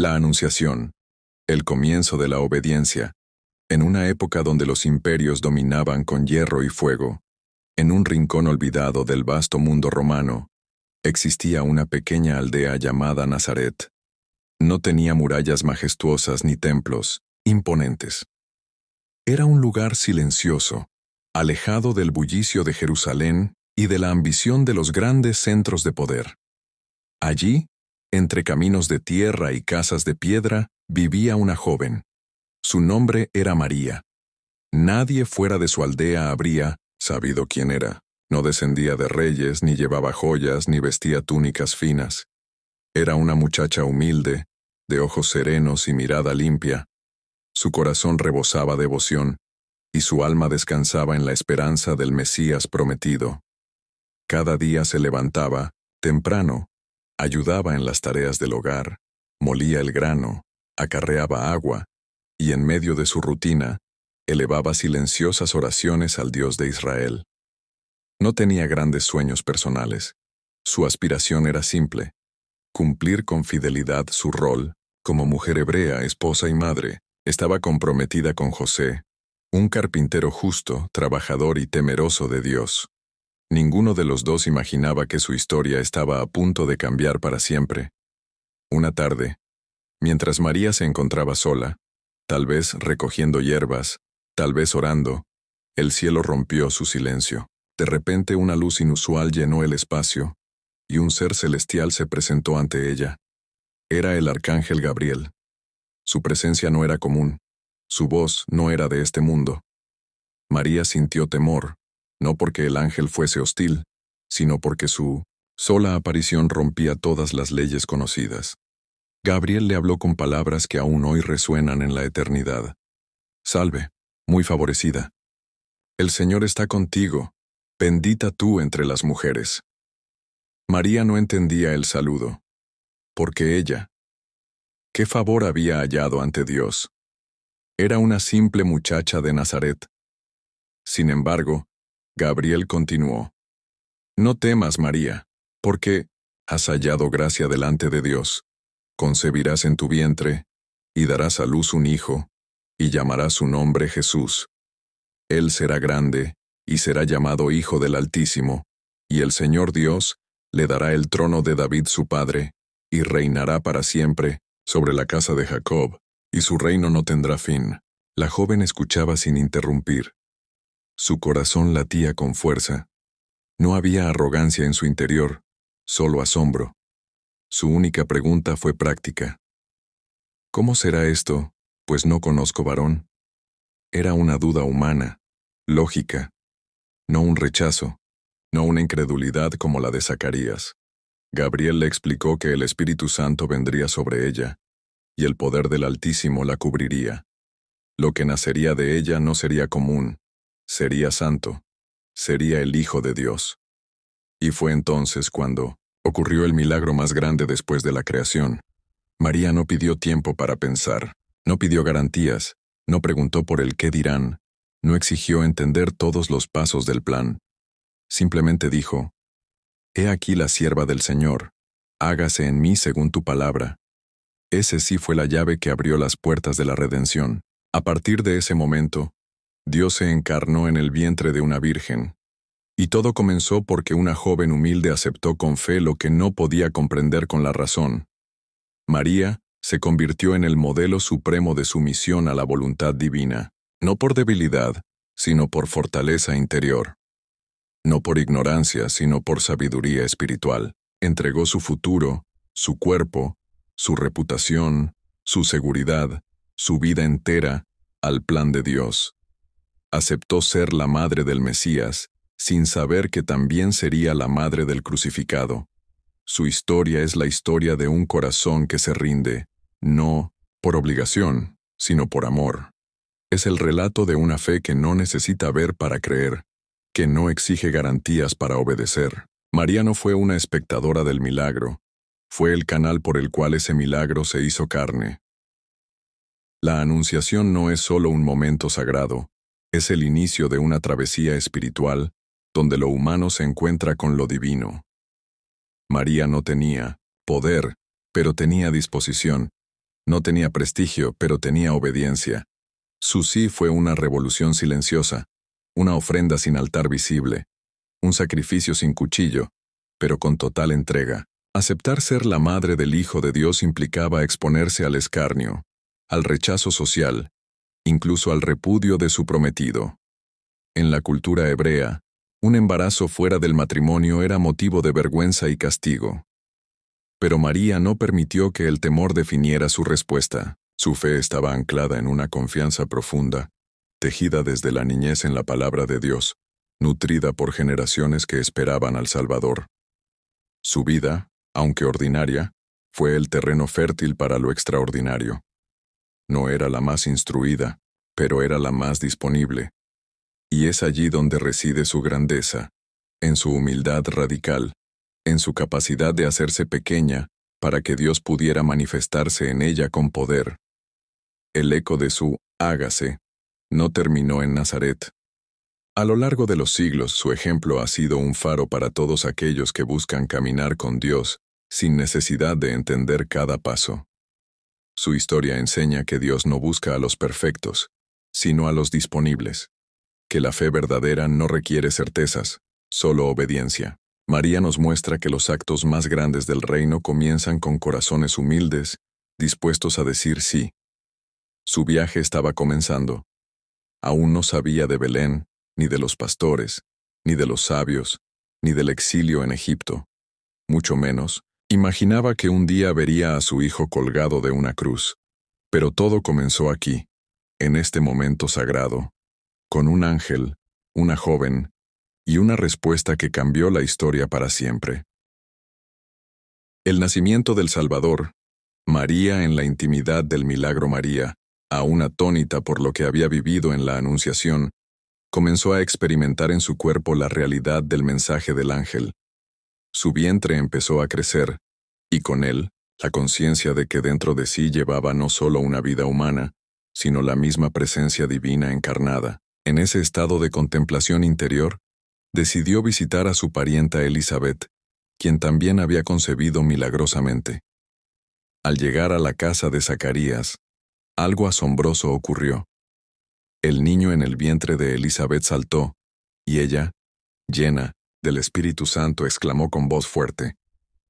La Anunciación, el comienzo de la obediencia, en una época donde los imperios dominaban con hierro y fuego, en un rincón olvidado del vasto mundo romano, existía una pequeña aldea llamada Nazaret. No tenía murallas majestuosas ni templos imponentes. Era un lugar silencioso, alejado del bullicio de Jerusalén y de la ambición de los grandes centros de poder. Allí, entre caminos de tierra y casas de piedra, vivía una joven. Su nombre era María. Nadie fuera de su aldea habría sabido quién era. No descendía de reyes, ni llevaba joyas, ni vestía túnicas finas. Era una muchacha humilde, de ojos serenos y mirada limpia. Su corazón rebosaba devoción, y su alma descansaba en la esperanza del Mesías prometido. Cada día se levantaba, temprano, ayudaba en las tareas del hogar, molía el grano, acarreaba agua, y en medio de su rutina, elevaba silenciosas oraciones al Dios de Israel. No tenía grandes sueños personales. Su aspiración era simple: cumplir con fidelidad su rol como mujer hebrea, esposa y madre. Estaba comprometida con José, un carpintero justo, trabajador y temeroso de Dios. Ninguno de los dos imaginaba que su historia estaba a punto de cambiar para siempre. Una tarde, mientras María se encontraba sola, tal vez recogiendo hierbas, tal vez orando, el cielo rompió su silencio. De repente una luz inusual llenó el espacio, y un ser celestial se presentó ante ella. Era el arcángel Gabriel. Su presencia no era común, su voz no era de este mundo. María sintió temor, no porque el ángel fuese hostil, sino porque su sola aparición rompía todas las leyes conocidas. Gabriel le habló con palabras que aún hoy resuenan en la eternidad. Salve, muy favorecida. El Señor está contigo, bendita tú entre las mujeres. María no entendía el saludo, porque ella, ¿qué favor había hallado ante Dios? Era una simple muchacha de Nazaret. Sin embargo, Gabriel continuó: No temas, María, porque has hallado gracia delante de Dios. Concebirás en tu vientre, y darás a luz un hijo, y llamarás su nombre Jesús. Él será grande, y será llamado Hijo del Altísimo, y el Señor Dios le dará el trono de David su padre, y reinará para siempre sobre la casa de Jacob, y su reino no tendrá fin. La joven escuchaba sin interrumpir. Su corazón latía con fuerza. No había arrogancia en su interior, solo asombro. Su única pregunta fue práctica. ¿Cómo será esto, pues no conozco varón? Era una duda humana, lógica, no un rechazo, no una incredulidad como la de Zacarías. Gabriel le explicó que el Espíritu Santo vendría sobre ella, y el poder del Altísimo la cubriría. Lo que nacería de ella no sería común, sería santo, sería el Hijo de Dios. Y fue entonces cuando ocurrió el milagro más grande después de la creación. María no pidió tiempo para pensar, no pidió garantías, no preguntó por el qué dirán, no exigió entender todos los pasos del plan. Simplemente dijo: He aquí la sierva del Señor, hágase en mí según tu palabra. Ese sí fue la llave que abrió las puertas de la redención. A partir de ese momento, Dios se encarnó en el vientre de una virgen. Y todo comenzó porque una joven humilde aceptó con fe lo que no podía comprender con la razón. María se convirtió en el modelo supremo de sumisión a la voluntad divina, no por debilidad, sino por fortaleza interior. No por ignorancia, sino por sabiduría espiritual. Entregó su futuro, su cuerpo, su reputación, su seguridad, su vida entera, al plan de Dios. Aceptó ser la madre del Mesías, sin saber que también sería la madre del crucificado. Su historia es la historia de un corazón que se rinde, no por obligación, sino por amor. Es el relato de una fe que no necesita ver para creer, que no exige garantías para obedecer. María no fue una espectadora del milagro, fue el canal por el cual ese milagro se hizo carne. La Anunciación no es solo un momento sagrado, es el inicio de una travesía espiritual, donde lo humano se encuentra con lo divino. María no tenía poder, pero tenía disposición, No tenía prestigio, pero tenía obediencia. Su sí fue una revolución silenciosa, una ofrenda sin altar visible, un sacrificio sin cuchillo, pero con total entrega. Aceptar ser la madre del Hijo de Dios implicaba exponerse al escarnio, al rechazo social, incluso al repudio de su prometido. En la cultura hebrea, un embarazo fuera del matrimonio era motivo de vergüenza y castigo. Pero María no permitió que el temor definiera su respuesta. Su fe estaba anclada en una confianza profunda, tejida desde la niñez en la palabra de Dios, nutrida por generaciones que esperaban al Salvador. Su vida, aunque ordinaria, fue el terreno fértil para lo extraordinario. No era la más instruida, pero era la más disponible. Y es allí donde reside su grandeza, en su humildad radical, en su capacidad de hacerse pequeña para que Dios pudiera manifestarse en ella con poder. El eco de su «hágase» no terminó en Nazaret. A lo largo de los siglos, su ejemplo ha sido un faro para todos aquellos que buscan caminar con Dios sin necesidad de entender cada paso. Su historia enseña que Dios no busca a los perfectos, sino a los disponibles, que la fe verdadera no requiere certezas, solo obediencia. María nos muestra que los actos más grandes del reino comienzan con corazones humildes, dispuestos a decir sí. Su viaje estaba comenzando. Aún no sabía de Belén, ni de los pastores, ni de los sabios, ni del exilio en Egipto. Mucho menos, imaginaba que un día vería a su hijo colgado de una cruz. Pero todo comenzó aquí, en este momento sagrado, con un ángel, una joven, y una respuesta que cambió la historia para siempre. El nacimiento del Salvador, María en la intimidad del milagro María, aún atónita por lo que había vivido en la Anunciación, comenzó a experimentar en su cuerpo la realidad del mensaje del ángel. Su vientre empezó a crecer, y con él, la conciencia de que dentro de sí llevaba no solo una vida humana, sino la misma presencia divina encarnada. En ese estado de contemplación interior, decidió visitar a su parienta Elizabeth, quien también había concebido milagrosamente. Al llegar a la casa de Zacarías, algo asombroso ocurrió. El niño en el vientre de Elizabeth saltó, y ella, llena del Espíritu Santo, exclamó con voz fuerte: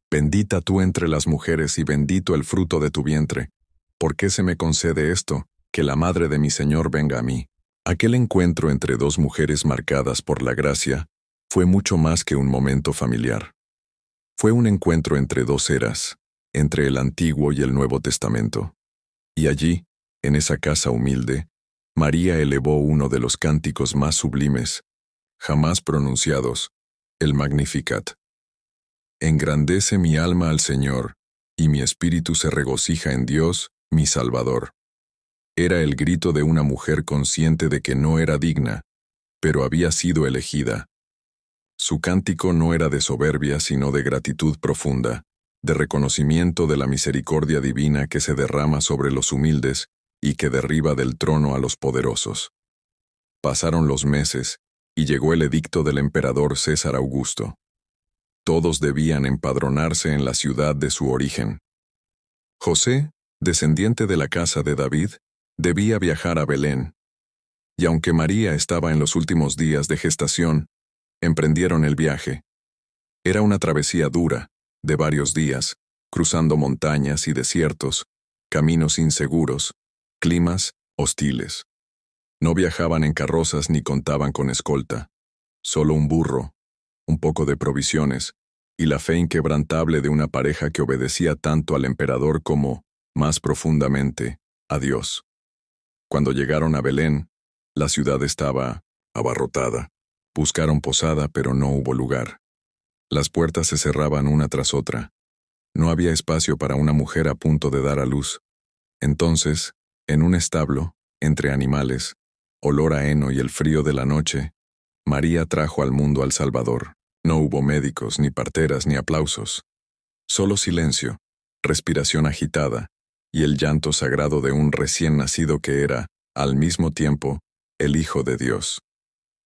«Bendita tú entre las mujeres y bendito el fruto de tu vientre. ¿Por qué se me concede esto, que la madre de mi Señor venga a mí?» Aquel encuentro entre dos mujeres marcadas por la gracia fue mucho más que un momento familiar. Fue un encuentro entre dos eras, entre el Antiguo y el Nuevo Testamento. Y allí, en esa casa humilde, María elevó uno de los cánticos más sublimes, jamás pronunciados, el Magnificat. Engrandece mi alma al Señor, y mi espíritu se regocija en Dios, mi Salvador. Era el grito de una mujer consciente de que no era digna, pero había sido elegida. Su cántico no era de soberbia, sino de gratitud profunda, de reconocimiento de la misericordia divina que se derrama sobre los humildes y que derriba del trono a los poderosos. Pasaron los meses, y llegó el edicto del emperador César Augusto. Todos debían empadronarse en la ciudad de su origen. José, descendiente de la casa de David, debía viajar a Belén. Y aunque María estaba en los últimos días de gestación, emprendieron el viaje. Era una travesía dura, de varios días, cruzando montañas y desiertos, caminos inseguros, climas hostiles. No viajaban en carrozas ni contaban con escolta, solo un burro, un poco de provisiones, y la fe inquebrantable de una pareja que obedecía tanto al emperador como, más profundamente, a Dios. Cuando llegaron a Belén, la ciudad estaba abarrotada. Buscaron posada, pero no hubo lugar. Las puertas se cerraban una tras otra. No había espacio para una mujer a punto de dar a luz. Entonces, en un establo, entre animales, olor a heno y el frío de la noche, María trajo al mundo al Salvador. No hubo médicos, ni parteras, ni aplausos. Solo silencio, respiración agitada, y el llanto sagrado de un recién nacido que era, al mismo tiempo, el Hijo de Dios.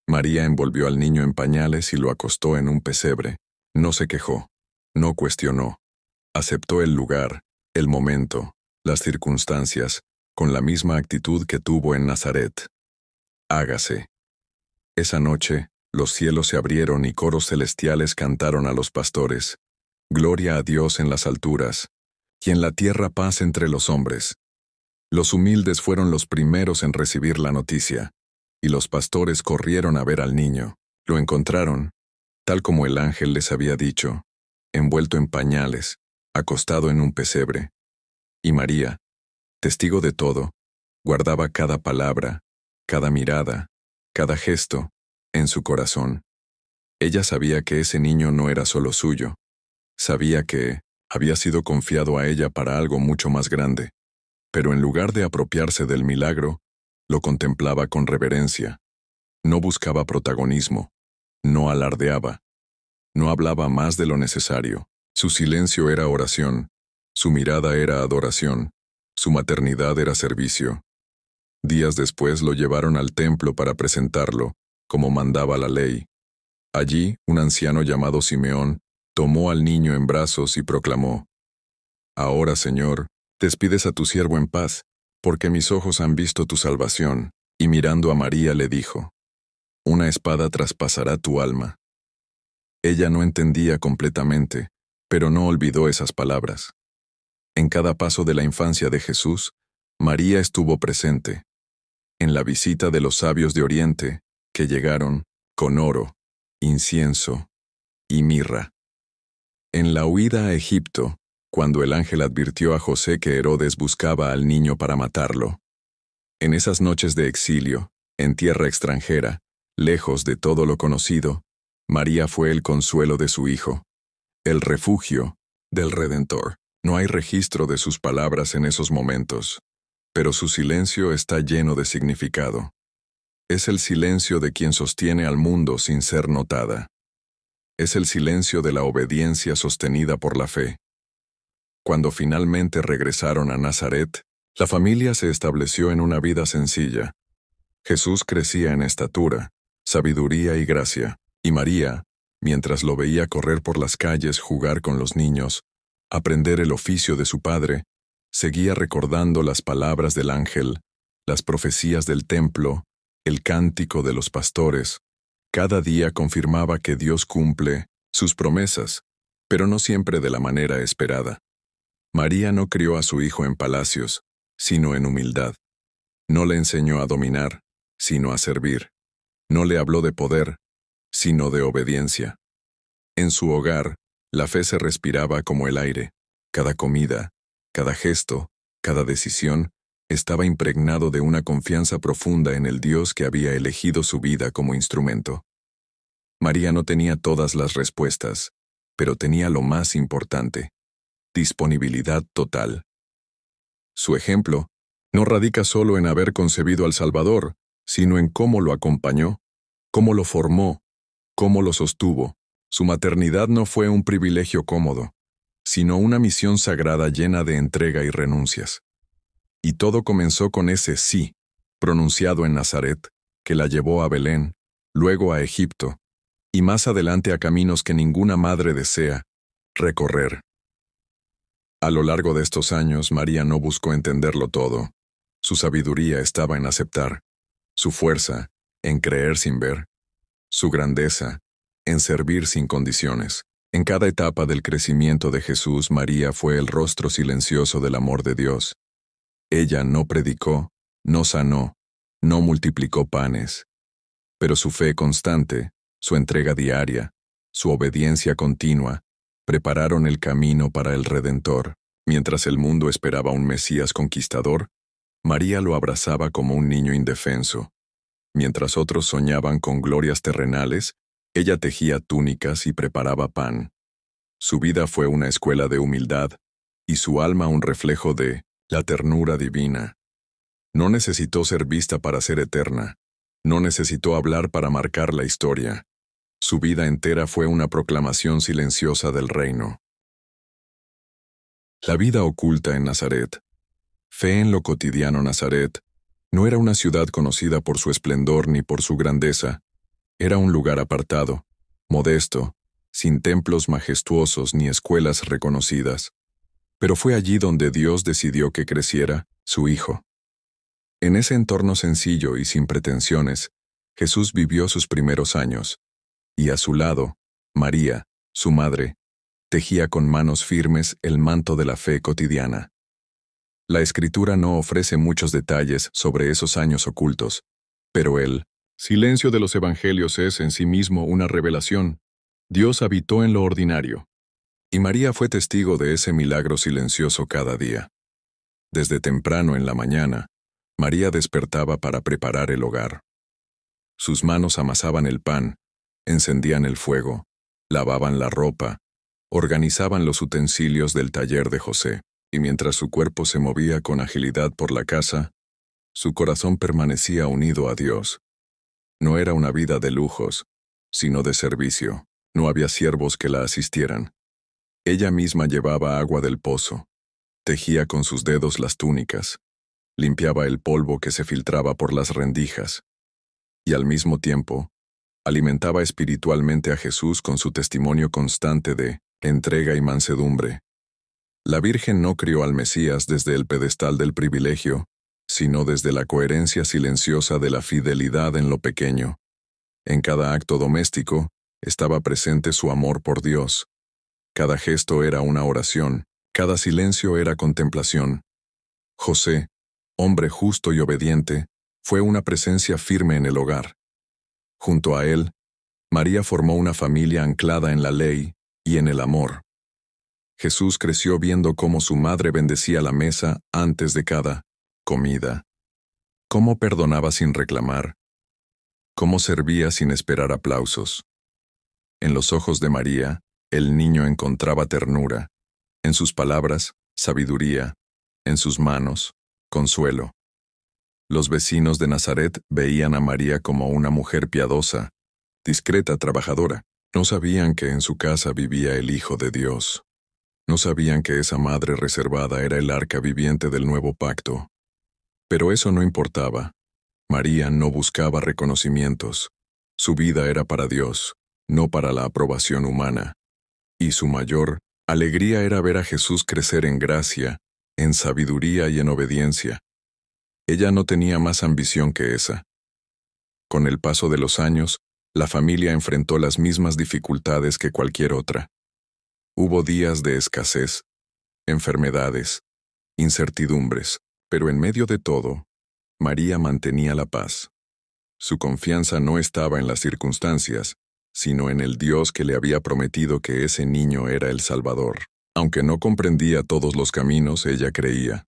María envolvió al niño en pañales y lo acostó en un pesebre. No se quejó, no cuestionó. Aceptó el lugar, el momento, las circunstancias, con la misma actitud que tuvo en Nazaret. Hágase. Esa noche, los cielos se abrieron y coros celestiales cantaron a los pastores. Gloria a Dios en las alturas, y en la tierra paz entre los hombres. Los humildes fueron los primeros en recibir la noticia, y los pastores corrieron a ver al niño. Lo encontraron, tal como el ángel les había dicho, envuelto en pañales, acostado en un pesebre. Y María, testigo de todo, guardaba cada palabra, cada mirada, cada gesto, en su corazón. Ella sabía que ese niño no era solo suyo. Sabía que había sido confiado a ella para algo mucho más grande, pero en lugar de apropiarse del milagro, lo contemplaba con reverencia. No buscaba protagonismo, no alardeaba, no hablaba más de lo necesario. Su silencio era oración, su mirada era adoración, su maternidad era servicio. Días después lo llevaron al templo para presentarlo, como mandaba la ley. Allí, un anciano llamado Simeón tomó al niño en brazos y proclamó: Ahora, Señor, despides a tu siervo en paz, porque mis ojos han visto tu salvación. Y mirando a María le dijo: Una espada traspasará tu alma. Ella no entendía completamente, pero no olvidó esas palabras. En cada paso de la infancia de Jesús, María estuvo presente. En la visita de los sabios de Oriente, que llegaron con oro, incienso y mirra. En la huida a Egipto, cuando el ángel advirtió a José que Herodes buscaba al niño para matarlo. En esas noches de exilio, en tierra extranjera, lejos de todo lo conocido, María fue el consuelo de su hijo, el refugio del Redentor. No hay registro de sus palabras en esos momentos, pero su silencio está lleno de significado. Es el silencio de quien sostiene al mundo sin ser notada. Es el silencio de la obediencia sostenida por la fe. Cuando finalmente regresaron a Nazaret, la familia se estableció en una vida sencilla. Jesús crecía en estatura, sabiduría y gracia, y María, mientras lo veía correr por las calles, jugar con los niños, aprender el oficio de su padre, seguía recordando las palabras del ángel, las profecías del templo, el cántico de los pastores. Cada día confirmaba que Dios cumple sus promesas, pero no siempre de la manera esperada. María no crió a su hijo en palacios, sino en humildad. No le enseñó a dominar, sino a servir. No le habló de poder, sino de obediencia. En su hogar, la fe se respiraba como el aire. Cada comida, cada gesto, cada decisión, estaba impregnado de una confianza profunda en el Dios que había elegido su vida como instrumento. María no tenía todas las respuestas, pero tenía lo más importante: disponibilidad total. Su ejemplo no radica solo en haber concebido al Salvador, sino en cómo lo acompañó, cómo lo formó, cómo lo sostuvo. Su maternidad no fue un privilegio cómodo, sino una misión sagrada llena de entrega y renuncias. Y todo comenzó con ese sí, pronunciado en Nazaret, que la llevó a Belén, luego a Egipto, y más adelante a caminos que ninguna madre desea recorrer. A lo largo de estos años, María no buscó entenderlo todo. Su sabiduría estaba en aceptar, su fuerza en creer sin ver, su grandeza en servir sin condiciones. En cada etapa del crecimiento de Jesús, María fue el rostro silencioso del amor de Dios. Ella no predicó, no sanó, no multiplicó panes, pero su fe constante, su entrega diaria, su obediencia continua, prepararon el camino para el Redentor. Mientras el mundo esperaba un Mesías conquistador, María lo abrazaba como un niño indefenso. Mientras otros soñaban con glorias terrenales, ella tejía túnicas y preparaba pan. Su vida fue una escuela de humildad, y su alma un reflejo de la ternura divina. No necesitó ser vista para ser eterna. No necesitó hablar para marcar la historia. Su vida entera fue una proclamación silenciosa del reino. La vida oculta en Nazaret. Fe en lo cotidiano. Nazaret no era una ciudad conocida por su esplendor ni por su grandeza. Era un lugar apartado, modesto, sin templos majestuosos ni escuelas reconocidas. Pero fue allí donde Dios decidió que creciera su Hijo. En ese entorno sencillo y sin pretensiones, Jesús vivió sus primeros años, y a su lado, María, su madre, tejía con manos firmes el manto de la fe cotidiana. La Escritura no ofrece muchos detalles sobre esos años ocultos, pero el silencio de los Evangelios es en sí mismo una revelación. Dios habitó en lo ordinario, y María fue testigo de ese milagro silencioso cada día. Desde temprano en la mañana, María despertaba para preparar el hogar. Sus manos amasaban el pan, encendían el fuego, lavaban la ropa, organizaban los utensilios del taller de José, y mientras su cuerpo se movía con agilidad por la casa, su corazón permanecía unido a Dios. No era una vida de lujos, sino de servicio. No había siervos que la asistieran. Ella misma llevaba agua del pozo, tejía con sus dedos las túnicas, limpiaba el polvo que se filtraba por las rendijas, y al mismo tiempo, alimentaba espiritualmente a Jesús con su testimonio constante de entrega y mansedumbre. La Virgen no crió al Mesías desde el pedestal del privilegio, sino desde la coherencia silenciosa de la fidelidad en lo pequeño. En cada acto doméstico estaba presente su amor por Dios. Cada gesto era una oración, cada silencio era contemplación. José, hombre justo y obediente, fue una presencia firme en el hogar. Junto a él, María formó una familia anclada en la ley y en el amor. Jesús creció viendo cómo su madre bendecía la mesa antes de cada comida, cómo perdonaba sin reclamar, cómo servía sin esperar aplausos. En los ojos de María, el niño encontraba ternura, en sus palabras, sabiduría, en sus manos, consuelo. Los vecinos de Nazaret veían a María como una mujer piadosa, discreta, trabajadora. No sabían que en su casa vivía el Hijo de Dios. No sabían que esa madre reservada era el arca viviente del nuevo pacto. Pero eso no importaba. María no buscaba reconocimientos. Su vida era para Dios, no para la aprobación humana. Y su mayor alegría era ver a Jesús crecer en gracia, en sabiduría y en obediencia. Ella no tenía más ambición que esa. Con el paso de los años, la familia enfrentó las mismas dificultades que cualquier otra. Hubo días de escasez, enfermedades, incertidumbres, pero en medio de todo, María mantenía la paz. Su confianza no estaba en las circunstancias, sino en el Dios que le había prometido que ese niño era el Salvador. Aunque no comprendía todos los caminos, ella creía.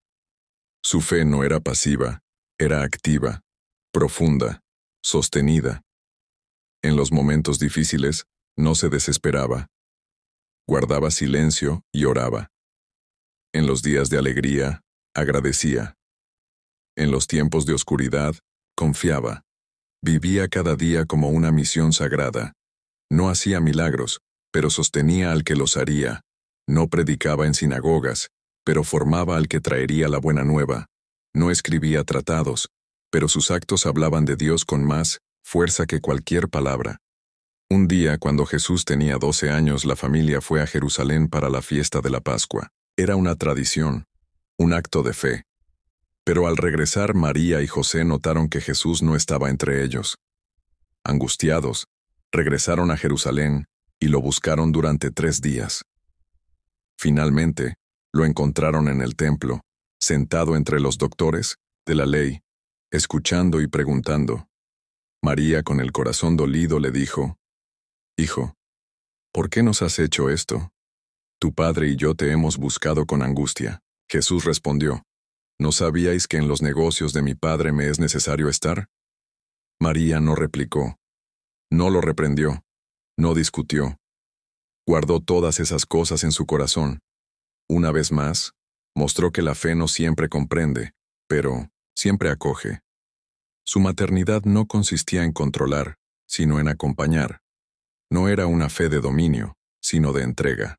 Su fe no era pasiva, era activa, profunda, sostenida. En los momentos difíciles, no se desesperaba. Guardaba silencio y oraba. En los días de alegría, agradecía. En los tiempos de oscuridad, confiaba. Vivía cada día como una misión sagrada. No hacía milagros, pero sostenía al que los haría. No predicaba en sinagogas, pero formaba al que traería la buena nueva. No escribía tratados, pero sus actos hablaban de Dios con más fuerza que cualquier palabra. Un día, cuando Jesús tenía 12 años, la familia fue a Jerusalén para la fiesta de la Pascua. Era una tradición, un acto de fe. Pero al regresar, María y José notaron que Jesús no estaba entre ellos. Angustiados, regresaron a Jerusalén y lo buscaron durante 3 días. Finalmente, lo encontraron en el templo, sentado entre los doctores de la ley, escuchando y preguntando. María, con el corazón dolido, le dijo: «Hijo, ¿por qué nos has hecho esto? Tu padre y yo te hemos buscado con angustia». Jesús respondió: «¿No sabíais que en los negocios de mi padre me es necesario estar?». María no replicó, no lo reprendió, no discutió. Guardó todas esas cosas en su corazón. Una vez más, mostró que la fe no siempre comprende, pero siempre acoge. Su maternidad no consistía en controlar, sino en acompañar. No era una fe de dominio, sino de entrega.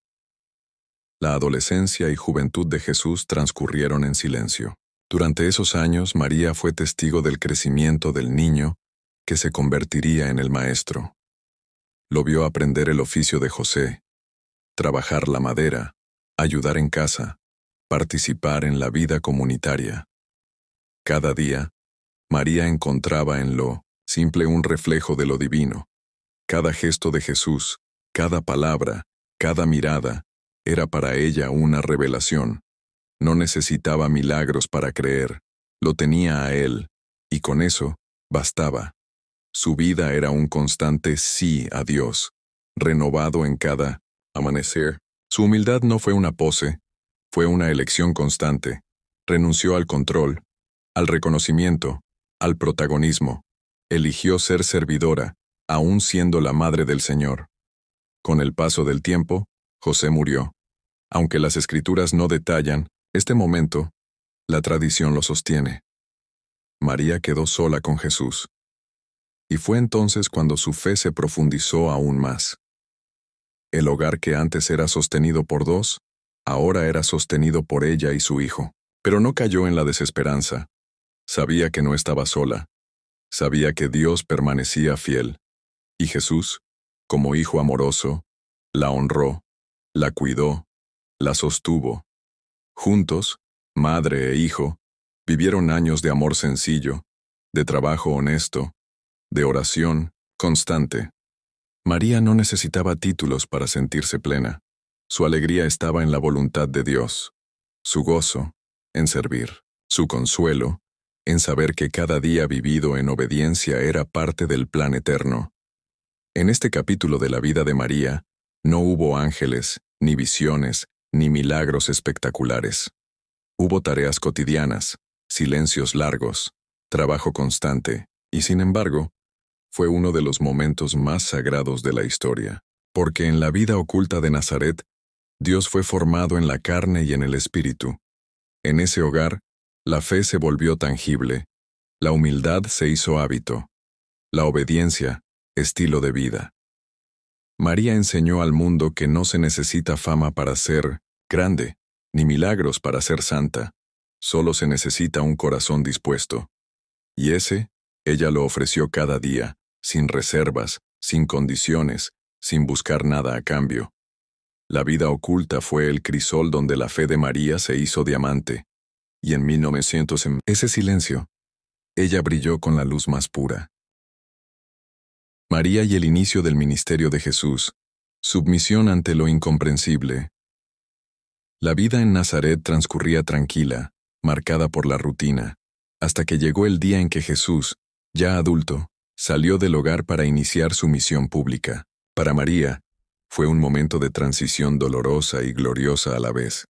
La adolescencia y juventud de Jesús transcurrieron en silencio. Durante esos años, María fue testigo del crecimiento del niño que se convertiría en el maestro. Lo vio aprender el oficio de José, trabajar la madera, ayudar en casa, participar en la vida comunitaria. Cada día, María encontraba en lo simple un reflejo de lo divino. Cada gesto de Jesús, cada palabra, cada mirada, era para ella una revelación. No necesitaba milagros para creer, lo tenía a Él, y con eso bastaba. Su vida era un constante sí a Dios, renovado en cada amanecer. Su humildad no fue una pose, fue una elección constante. Renunció al control, al reconocimiento, al protagonismo. Eligió ser servidora, aún siendo la madre del Señor. Con el paso del tiempo, José murió. Aunque las Escrituras no detallan este momento, la tradición lo sostiene. María quedó sola con Jesús. Y fue entonces cuando su fe se profundizó aún más. El hogar que antes era sostenido por dos, ahora era sostenido por ella y su hijo. Pero no cayó en la desesperanza. Sabía que no estaba sola. Sabía que Dios permanecía fiel. Y Jesús, como hijo amoroso, la honró, la cuidó, la sostuvo. Juntos, madre e hijo, vivieron años de amor sencillo, de trabajo honesto, de oración constante. María no necesitaba títulos para sentirse plena. Su alegría estaba en la voluntad de Dios, su gozo en servir, su consuelo en saber que cada día vivido en obediencia era parte del plan eterno. En este capítulo de la vida de María, no hubo ángeles, ni visiones, ni milagros espectaculares. Hubo tareas cotidianas, silencios largos, trabajo constante, y sin embargo, fue uno de los momentos más sagrados de la historia, porque en la vida oculta de Nazaret, Dios fue formado en la carne y en el espíritu. En ese hogar, la fe se volvió tangible, la humildad se hizo hábito, la obediencia, estilo de vida. María enseñó al mundo que no se necesita fama para ser grande, ni milagros para ser santa, solo se necesita un corazón dispuesto. Y ese, ella lo ofreció cada día, sin reservas, sin condiciones, sin buscar nada a cambio. La vida oculta fue el crisol donde la fe de María se hizo diamante, y en 1900, en ese silencio, ella brilló con la luz más pura. María y el inicio del ministerio de Jesús, submisión ante lo incomprensible. La vida en Nazaret transcurría tranquila, marcada por la rutina, hasta que llegó el día en que Jesús, ya adulto, salió del hogar para iniciar su misión pública. Para María, fue un momento de transición dolorosa y gloriosa a la vez.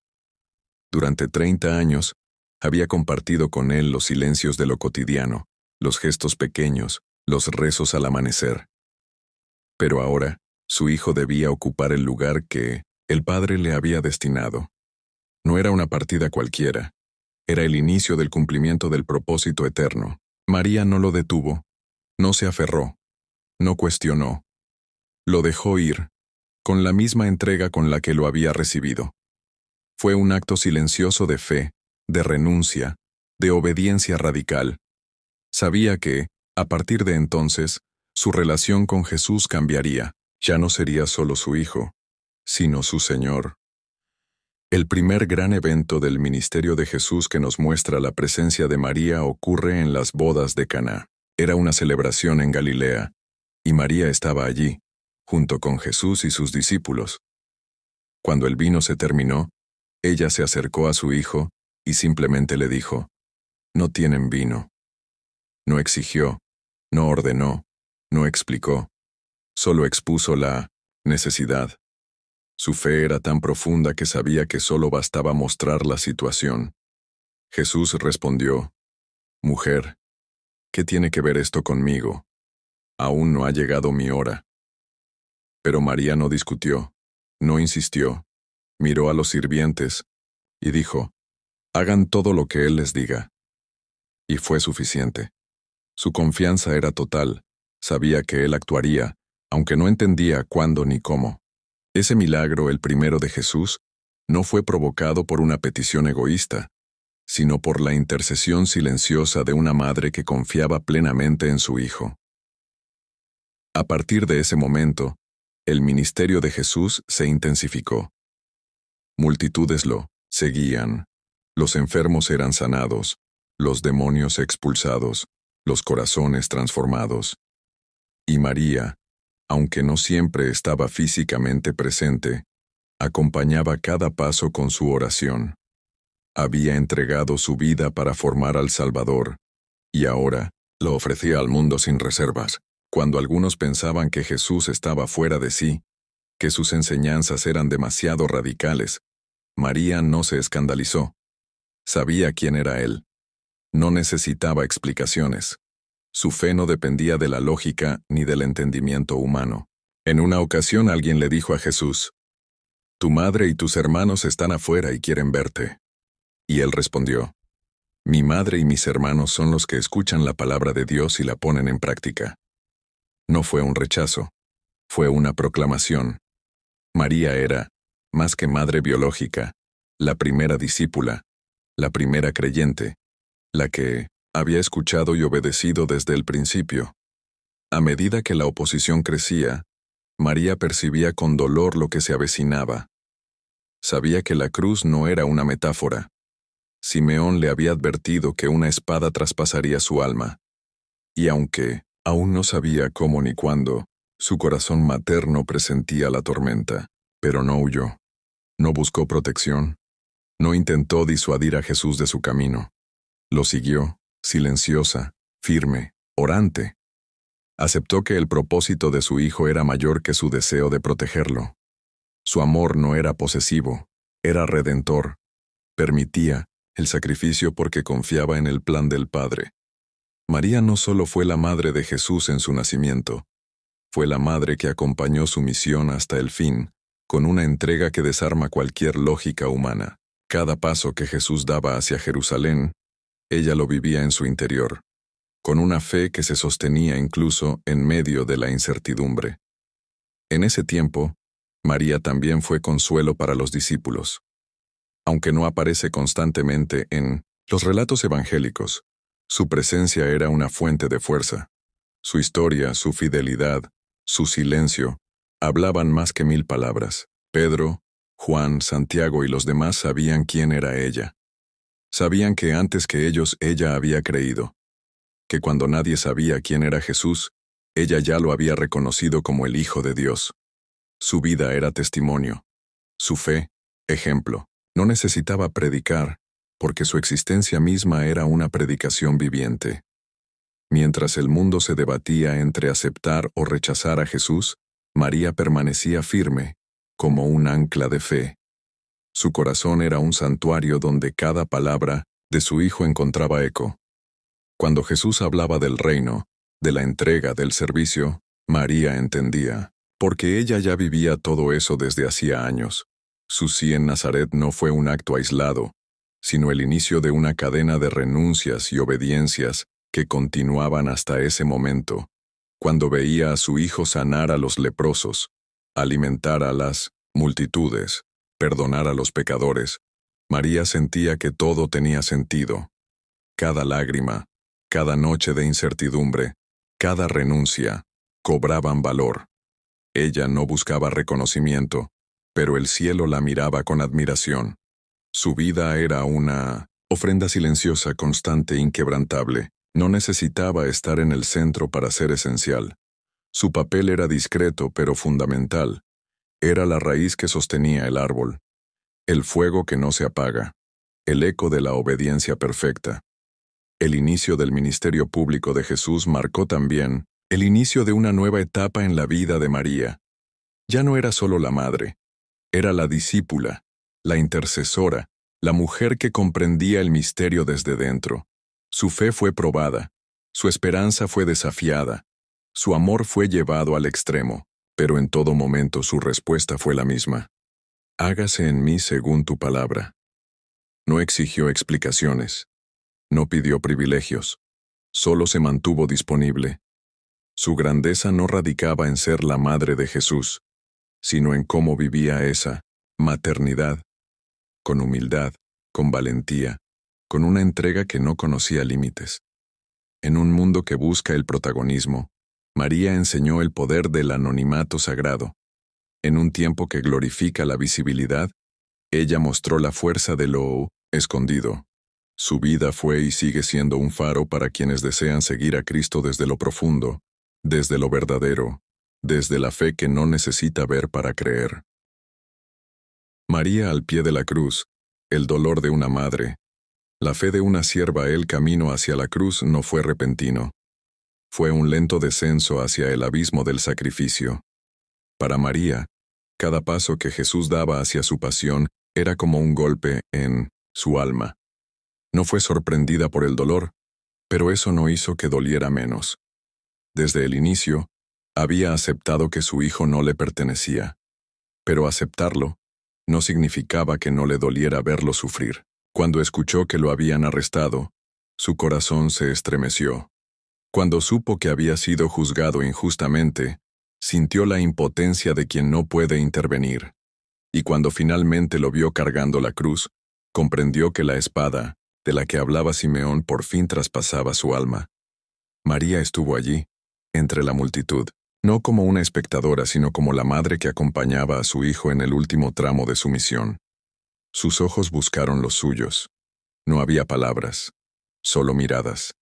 Durante 30 años, había compartido con él los silencios de lo cotidiano, los gestos pequeños, los rezos al amanecer. Pero ahora, su hijo debía ocupar el lugar que el Padre le había destinado. No era una partida cualquiera, era el inicio del cumplimiento del propósito eterno. María no lo detuvo, no se aferró, no cuestionó. Lo dejó ir, con la misma entrega con la que lo había recibido. Fue un acto silencioso de fe, de renuncia, de obediencia radical. Sabía que, a partir de entonces, su relación con Jesús cambiaría. Ya no sería solo su hijo, sino su Señor. El primer gran evento del ministerio de Jesús que nos muestra la presencia de María ocurre en las bodas de Caná. Era una celebración en Galilea, y María estaba allí, junto con Jesús y sus discípulos. Cuando el vino se terminó, ella se acercó a su hijo y simplemente le dijo: «No tienen vino». No exigió, no ordenó, no explicó, solo expuso la necesidad. Su fe era tan profunda que sabía que solo bastaba mostrar la situación. Jesús respondió: «Mujer, ¿qué tiene que ver esto conmigo? Aún no ha llegado mi hora». Pero María no discutió, no insistió, miró a los sirvientes y dijo: «Hagan todo lo que Él les diga». Y fue suficiente. Su confianza era total, sabía que Él actuaría, aunque no entendía cuándo ni cómo. Ese milagro, el primero de Jesús, no fue provocado por una petición egoísta, sino por la intercesión silenciosa de una madre que confiaba plenamente en su hijo. A partir de ese momento, el ministerio de Jesús se intensificó. Multitudes lo Seguían. Los enfermos eran sanados, los demonios expulsados, los corazones transformados. Y María, aunque no siempre estaba físicamente presente, acompañaba cada paso con su oración. Había entregado su vida para formar al Salvador, y ahora lo ofrecía al mundo sin reservas. Cuando algunos pensaban que Jesús estaba fuera de sí, que sus enseñanzas eran demasiado radicales, María no se escandalizó. Sabía quién era Él. No necesitaba explicaciones. Su fe no dependía de la lógica ni del entendimiento humano. En una ocasión alguien le dijo a Jesús, «Tu madre y tus hermanos están afuera y quieren verte». Y Él respondió, «Mi madre y mis hermanos son los que escuchan la palabra de Dios y la ponen en práctica». No fue un rechazo, fue una proclamación. María era, más que madre biológica, la primera discípula, la primera creyente, la que había escuchado y obedecido desde el principio. A medida que la oposición crecía, María percibía con dolor lo que se avecinaba. Sabía que la cruz no era una metáfora. Simeón le había advertido que una espada traspasaría su alma. Y aunque aún no sabía cómo ni cuándo, su corazón materno presentía la tormenta, pero no huyó. No buscó protección. No intentó disuadir a Jesús de su camino. Lo siguió, silenciosa, firme, orante. Aceptó que el propósito de su hijo era mayor que su deseo de protegerlo. Su amor no era posesivo, era redentor. Permitía el sacrificio porque confiaba en el plan del Padre. María no solo fue la madre de Jesús en su nacimiento, fue la madre que acompañó su misión hasta el fin, con una entrega que desarma cualquier lógica humana. Cada paso que Jesús daba hacia Jerusalén, ella lo vivía en su interior, con una fe que se sostenía incluso en medio de la incertidumbre. En ese tiempo, María también fue consuelo para los discípulos. Aunque no aparece constantemente en los relatos evangélicos, su presencia era una fuente de fuerza. Su historia, su fidelidad, su silencio, hablaban más que 1000 palabras. Pedro, Juan, Santiago y los demás sabían quién era ella. Sabían que antes que ellos ella había creído, que cuando nadie sabía quién era Jesús, ella ya lo había reconocido como el Hijo de Dios. Su vida era testimonio. Su fe, ejemplo. No necesitaba predicar, porque su existencia misma era una predicación viviente. Mientras el mundo se debatía entre aceptar o rechazar a Jesús, María permanecía firme, como un ancla de fe. Su corazón era un santuario donde cada palabra de su Hijo encontraba eco. Cuando Jesús hablaba del reino, de la entrega, del servicio, María entendía, porque ella ya vivía todo eso desde hacía años. Su sí en Nazaret no fue un acto aislado, sino el inicio de una cadena de renuncias y obediencias que continuaban hasta ese momento, cuando veía a su Hijo sanar a los leprosos, alimentar a las multitudes, perdonar a los pecadores. María sentía que todo tenía sentido. Cada lágrima, cada noche de incertidumbre, cada renuncia, cobraban valor. Ella no buscaba reconocimiento, pero el cielo la miraba con admiración. Su vida era una ofrenda silenciosa, constante, inquebrantable. No necesitaba estar en el centro para ser esencial. Su papel era discreto pero fundamental. Era la raíz que sostenía el árbol, el fuego que no se apaga, el eco de la obediencia perfecta. El inicio del ministerio público de Jesús marcó también el inicio de una nueva etapa en la vida de María. Ya no era solo la madre, era la discípula, la intercesora, la mujer que comprendía el misterio desde dentro. Su fe fue probada, su esperanza fue desafiada, su amor fue llevado al extremo, pero en todo momento su respuesta fue la misma. Hágase en mí según tu palabra. No exigió explicaciones, no pidió privilegios, solo se mantuvo disponible. Su grandeza no radicaba en ser la madre de Jesús, sino en cómo vivía esa maternidad, con humildad, con valentía, con una entrega que no conocía límites. En un mundo que busca el protagonismo, María enseñó el poder del anonimato sagrado. En un tiempo que glorifica la visibilidad, Ella mostró la fuerza de lo escondido. Su vida fue y sigue siendo un faro para quienes desean seguir a Cristo desde lo profundo, desde lo verdadero, desde la fe que no necesita ver para creer. María al pie de la cruz, el dolor de una madre, la fe de una sierva. El camino hacia la cruz no fue repentino. Fue un lento descenso hacia el abismo del sacrificio. Para María, cada paso que Jesús daba hacia su pasión era como un golpe en su alma. No fue sorprendida por el dolor, pero eso no hizo que doliera menos. Desde el inicio, había aceptado que su hijo no le pertenecía. Pero aceptarlo no significaba que no le doliera verlo sufrir. Cuando escuchó que lo habían arrestado, su corazón se estremeció. Cuando supo que había sido juzgado injustamente, sintió la impotencia de quien no puede intervenir. Y cuando finalmente lo vio cargando la cruz, comprendió que la espada, de la que hablaba Simeón, por fin traspasaba su alma. María estuvo allí, entre la multitud, no como una espectadora, sino como la madre que acompañaba a su hijo en el último tramo de su misión. Sus ojos buscaron los suyos. No había palabras, solo miradas.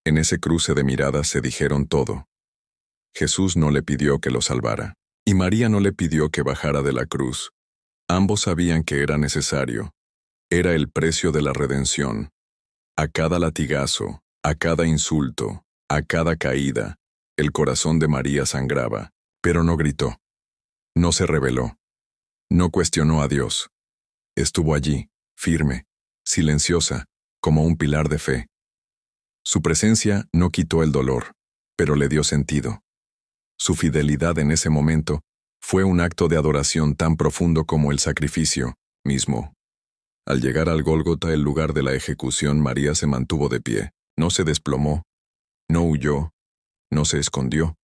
En ese cruce de miradas se dijeron todo. Jesús no le pidió que lo salvara, y María no le pidió que bajara de la cruz. Ambos sabían que era necesario. Era el precio de la redención. A cada latigazo, a cada insulto, a cada caída, el corazón de María sangraba, pero no gritó. No se rebeló. No cuestionó a Dios. Estuvo allí, firme, silenciosa, como un pilar de fe. Su presencia no quitó el dolor, pero le dio sentido. Su fidelidad en ese momento fue un acto de adoración tan profundo como el sacrificio mismo. Al llegar al Gólgota, el lugar de la ejecución, María se mantuvo de pie, no se desplomó, no huyó, no se escondió.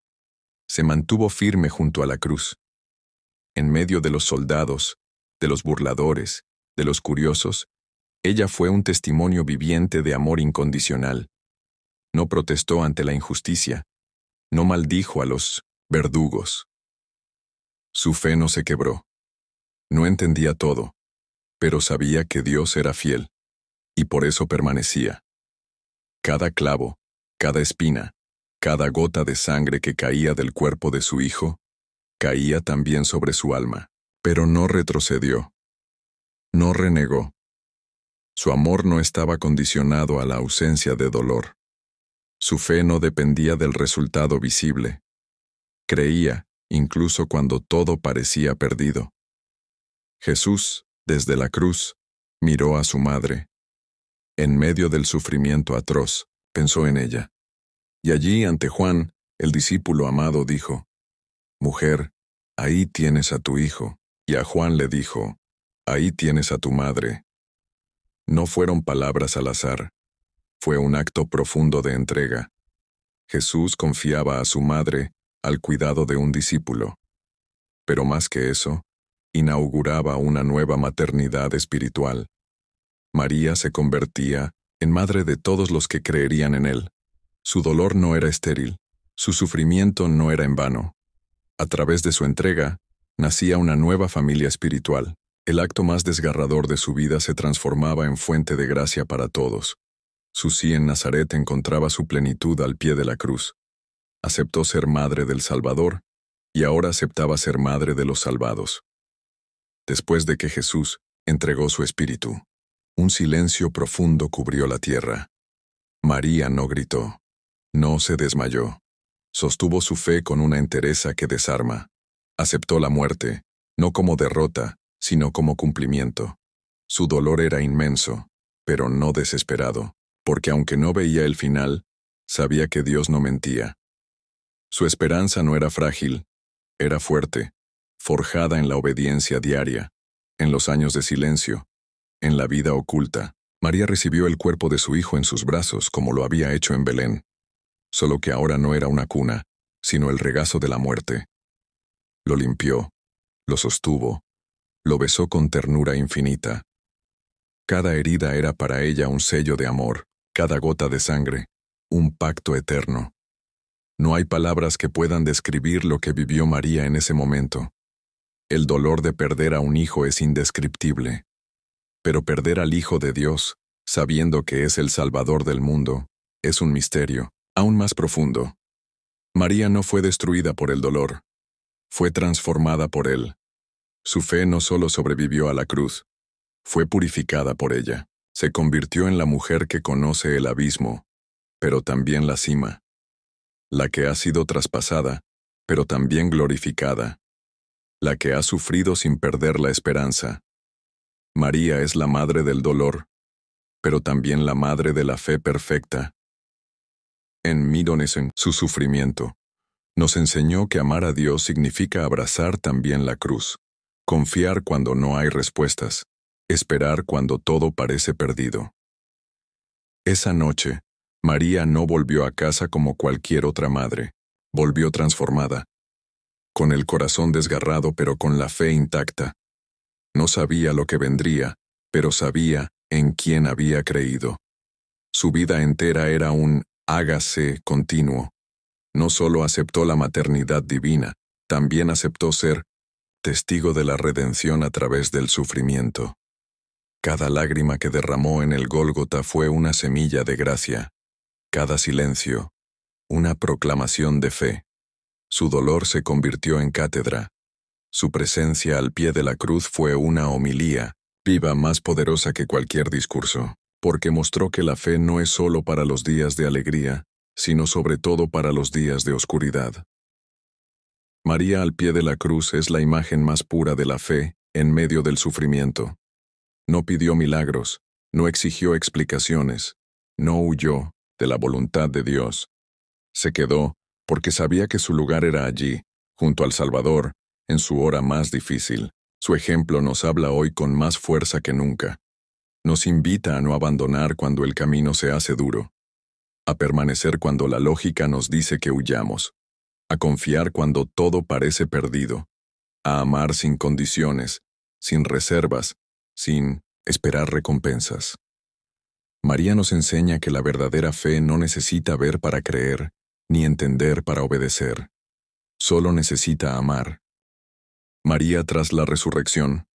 Se mantuvo firme junto a la cruz. En medio de los soldados, de los burladores, de los curiosos, ella fue un testimonio viviente de amor incondicional. No protestó ante la injusticia, no maldijo a los verdugos. Su fe no se quebró. No entendía todo, pero sabía que Dios era fiel, y por eso permanecía. Cada clavo, cada espina, cada gota de sangre que caía del cuerpo de su hijo, caía también sobre su alma, pero no retrocedió. No renegó. Su amor no estaba condicionado a la ausencia de dolor. Su fe no dependía del resultado visible. Creía, incluso cuando todo parecía perdido. Jesús, desde la cruz, miró a su madre. En medio del sufrimiento atroz, pensó en ella. Y allí, ante Juan, el discípulo amado, dijo: «Mujer, ahí tienes a tu hijo». Y a Juan le dijo: «Ahí tienes a tu madre». No fueron palabras al azar. Fue un acto profundo de entrega. Jesús confiaba a su madre al cuidado de un discípulo. Pero más que eso, inauguraba una nueva maternidad espiritual. María se convertía en madre de todos los que creerían en él. Su dolor no era estéril, su sufrimiento no era en vano. A través de su entrega, nacía una nueva familia espiritual. El acto más desgarrador de su vida se transformaba en fuente de gracia para todos. Su sí en Nazaret encontraba su plenitud al pie de la cruz. Aceptó ser madre del Salvador, y ahora aceptaba ser madre de los salvados. Después de que Jesús entregó su espíritu, un silencio profundo cubrió la tierra. María no gritó, no se desmayó. Sostuvo su fe con una entereza que desarma. Aceptó la muerte, no como derrota, sino como cumplimiento. Su dolor era inmenso, pero no desesperado, porque aunque no veía el final, sabía que Dios no mentía. Su esperanza no era frágil, era fuerte, forjada en la obediencia diaria, en los años de silencio, en la vida oculta. María recibió el cuerpo de su hijo en sus brazos como lo había hecho en Belén, solo que ahora no era una cuna, sino el regazo de la muerte. Lo limpió, lo sostuvo, lo besó con ternura infinita. Cada herida era para ella un sello de amor, cada gota de sangre, un pacto eterno. No hay palabras que puedan describir lo que vivió María en ese momento. El dolor de perder a un hijo es indescriptible. Pero perder al Hijo de Dios, sabiendo que es el Salvador del mundo, es un misterio, aún más profundo. María no fue destruida por el dolor, fue transformada por él. Su fe no solo sobrevivió a la cruz, fue purificada por ella. Se convirtió en la mujer que conoce el abismo, pero también la cima. La que ha sido traspasada, pero también glorificada. La que ha sufrido sin perder la esperanza. María es la madre del dolor, pero también la madre de la fe perfecta. En Mironesen, su sufrimiento, nos enseñó que amar a Dios significa abrazar también la cruz, confiar cuando no hay respuestas, esperar cuando todo parece perdido. Esa noche, María no volvió a casa como cualquier otra madre, volvió transformada, con el corazón desgarrado pero con la fe intacta. No sabía lo que vendría, pero sabía en quién había creído. Su vida entera era un hágase continuo. No solo aceptó la maternidad divina, también aceptó ser testigo de la redención a través del sufrimiento. Cada lágrima que derramó en el Gólgota fue una semilla de gracia. Cada silencio, una proclamación de fe. Su dolor se convirtió en cátedra. Su presencia al pie de la cruz fue una homilía, viva, más poderosa que cualquier discurso, porque mostró que la fe no es solo para los días de alegría, sino sobre todo para los días de oscuridad. María al pie de la cruz es la imagen más pura de la fe en medio del sufrimiento. No pidió milagros, no exigió explicaciones, no huyó de la voluntad de Dios. Se quedó porque sabía que su lugar era allí, junto al Salvador, en su hora más difícil. Su ejemplo nos habla hoy con más fuerza que nunca. Nos invita a no abandonar cuando el camino se hace duro, a permanecer cuando la lógica nos dice que huyamos, a confiar cuando todo parece perdido, a amar sin condiciones, sin reservas, sin esperar recompensas. María nos enseña que la verdadera fe no necesita ver para creer, ni entender para obedecer. Solo necesita amar. María tras la resurrección,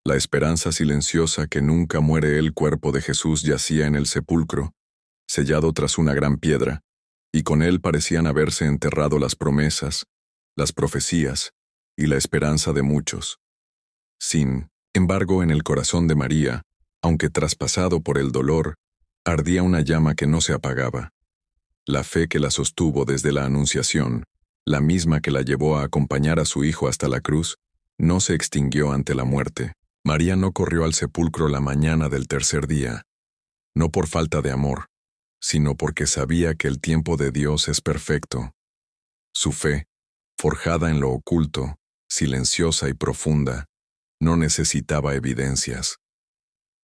la esperanza silenciosa que nunca muere. El cuerpo de Jesús yacía en el sepulcro, sellado tras una gran piedra, y con él parecían haberse enterrado las promesas, las profecías y la esperanza de muchos. Sin embargo, en el corazón de María, aunque traspasado por el dolor, ardía una llama que no se apagaba. La fe que la sostuvo desde la Anunciación, la misma que la llevó a acompañar a su hijo hasta la cruz, no se extinguió ante la muerte. María no corrió al sepulcro la mañana del tercer día, no por falta de amor, sino porque sabía que el tiempo de Dios es perfecto. Su fe, forjada en lo oculto, silenciosa y profunda, no necesitaba evidencias.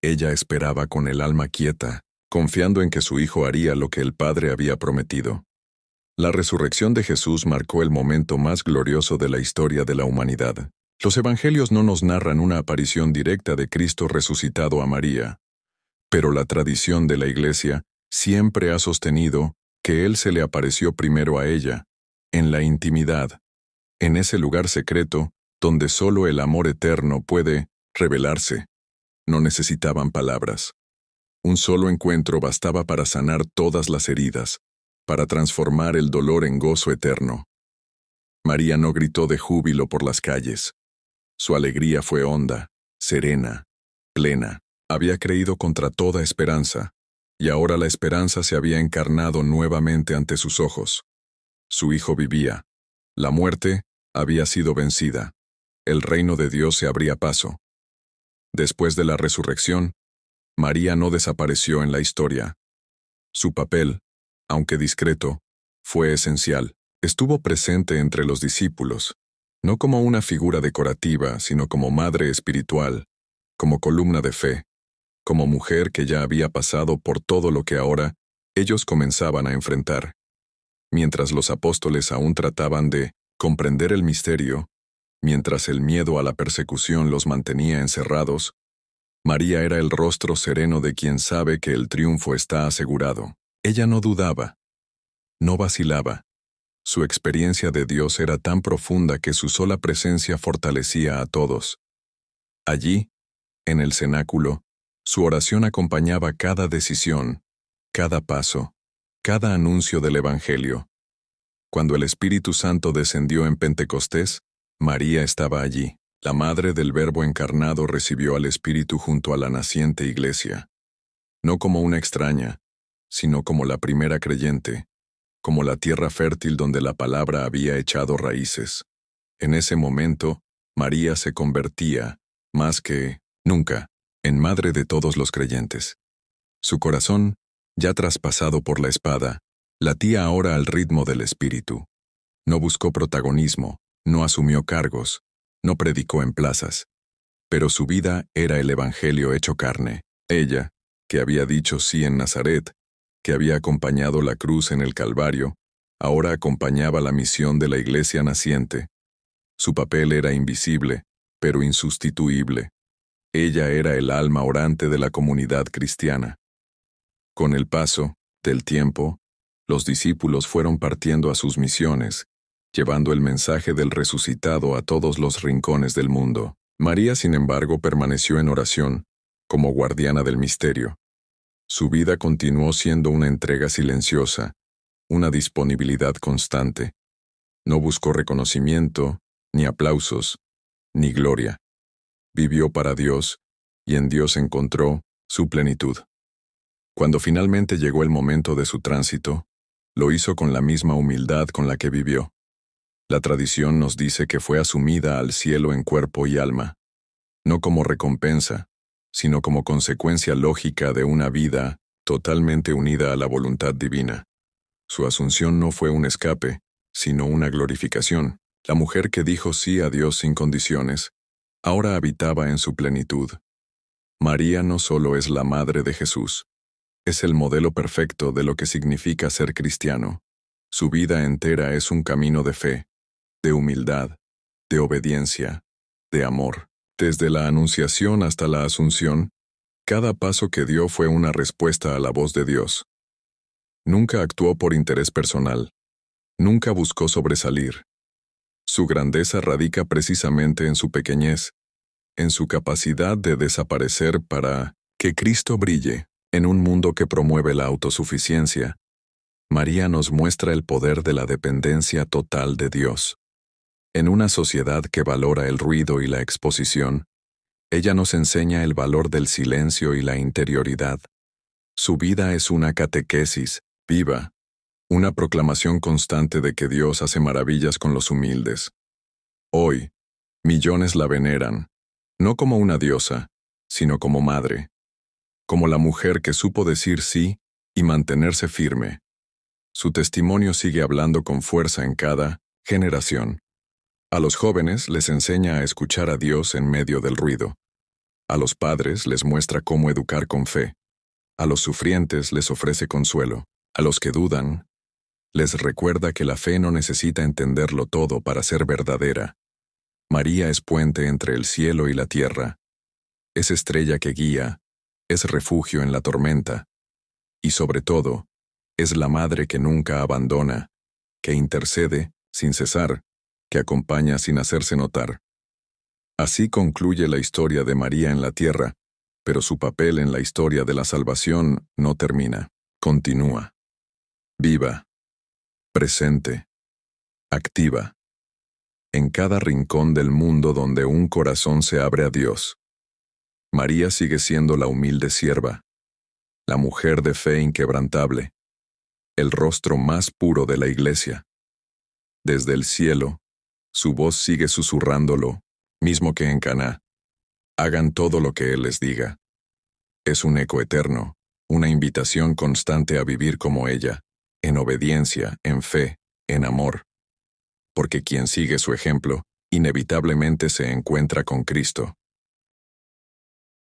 Ella esperaba con el alma quieta, confiando en que su hijo haría lo que el Padre había prometido. La resurrección de Jesús marcó el momento más glorioso de la historia de la humanidad. Los evangelios no nos narran una aparición directa de Cristo resucitado a María, pero la tradición de la Iglesia siempre ha sostenido que Él se le apareció primero a ella, en la intimidad, en ese lugar secreto donde solo el amor eterno puede revelarse. No necesitaban palabras. Un solo encuentro bastaba para sanar todas las heridas, para transformar el dolor en gozo eterno. María no gritó de júbilo por las calles. Su alegría fue honda, serena, plena. Había creído contra toda esperanza, y ahora la esperanza se había encarnado nuevamente ante sus ojos. Su hijo vivía. La muerte había sido vencida. El reino de Dios se abría paso. Después de la resurrección, María no desapareció en la historia. Su papel, aunque discreto, fue esencial. Estuvo presente entre los discípulos, no como una figura decorativa, sino como madre espiritual, como columna de fe, como mujer que ya había pasado por todo lo que ahora ellos comenzaban a enfrentar. Mientras los apóstoles aún trataban de comprender el misterio, mientras el miedo a la persecución los mantenía encerrados, María era el rostro sereno de quien sabe que el triunfo está asegurado. Ella no dudaba, no vacilaba, Su experiencia de Dios era tan profunda que su sola presencia fortalecía a todos. Allí, en el cenáculo, su oración acompañaba cada decisión, cada paso, cada anuncio del Evangelio. Cuando el Espíritu Santo descendió en Pentecostés, María estaba allí. La madre del Verbo encarnado recibió al Espíritu junto a la naciente Iglesia. No como una extraña, sino como la primera creyente, como la tierra fértil donde la palabra había echado raíces. En ese momento, María se convertía, más que nunca, en madre de todos los creyentes. Su corazón, ya traspasado por la espada, latía ahora al ritmo del Espíritu. No buscó protagonismo, no asumió cargos, no predicó en plazas. Pero su vida era el Evangelio hecho carne. Ella, que había dicho sí en Nazaret, que había acompañado la cruz en el Calvario, ahora acompañaba la misión de la Iglesia naciente. Su papel era invisible, pero insustituible. Ella era el alma orante de la comunidad cristiana. Con el paso del tiempo, los discípulos fueron partiendo a sus misiones, llevando el mensaje del resucitado a todos los rincones del mundo. María, sin embargo, permaneció en oración, como guardiana del misterio. Su vida continuó siendo una entrega silenciosa, una disponibilidad constante. No buscó reconocimiento, ni aplausos, ni gloria. Vivió para Dios, y en Dios encontró su plenitud. Cuando finalmente llegó el momento de su tránsito, lo hizo con la misma humildad con la que vivió. La tradición nos dice que fue asumida al cielo en cuerpo y alma, no como recompensa, sino como consecuencia lógica de una vida totalmente unida a la voluntad divina. Su asunción no fue un escape, sino una glorificación. La mujer que dijo sí a Dios sin condiciones, ahora habitaba en su plenitud. María no solo es la madre de Jesús, es el modelo perfecto de lo que significa ser cristiano. Su vida entera es un camino de fe, de humildad, de obediencia, de amor. Desde la Anunciación hasta la Asunción, cada paso que dio fue una respuesta a la voz de Dios. Nunca actuó por interés personal, nunca buscó sobresalir. Su grandeza radica precisamente en su pequeñez, en su capacidad de desaparecer para que Cristo brille. En un mundo que promueve la autosuficiencia, María nos muestra el poder de la dependencia total de Dios. En una sociedad que valora el ruido y la exposición, ella nos enseña el valor del silencio y la interioridad. Su vida es una catequesis viva, una proclamación constante de que Dios hace maravillas con los humildes. Hoy, millones la veneran, no como una diosa, sino como madre, como la mujer que supo decir sí y mantenerse firme. Su testimonio sigue hablando con fuerza en cada generación. A los jóvenes les enseña a escuchar a Dios en medio del ruido. A los padres les muestra cómo educar con fe. A los sufrientes les ofrece consuelo. A los que dudan, les recuerda que la fe no necesita entenderlo todo para ser verdadera. María es puente entre el cielo y la tierra. Es estrella que guía, es refugio en la tormenta. Y sobre todo, es la madre que nunca abandona, que intercede sin cesar, que acompaña sin hacerse notar. Así concluye la historia de María en la tierra, pero su papel en la historia de la salvación no termina, continúa. Viva, presente, activa, en cada rincón del mundo donde un corazón se abre a Dios. María sigue siendo la humilde sierva, la mujer de fe inquebrantable, el rostro más puro de la Iglesia. Desde el cielo, su voz sigue susurrándolo, mismo que en Caná. Hagan todo lo que Él les diga. Es un eco eterno, una invitación constante a vivir como ella, en obediencia, en fe, en amor. Porque quien sigue su ejemplo, inevitablemente se encuentra con Cristo.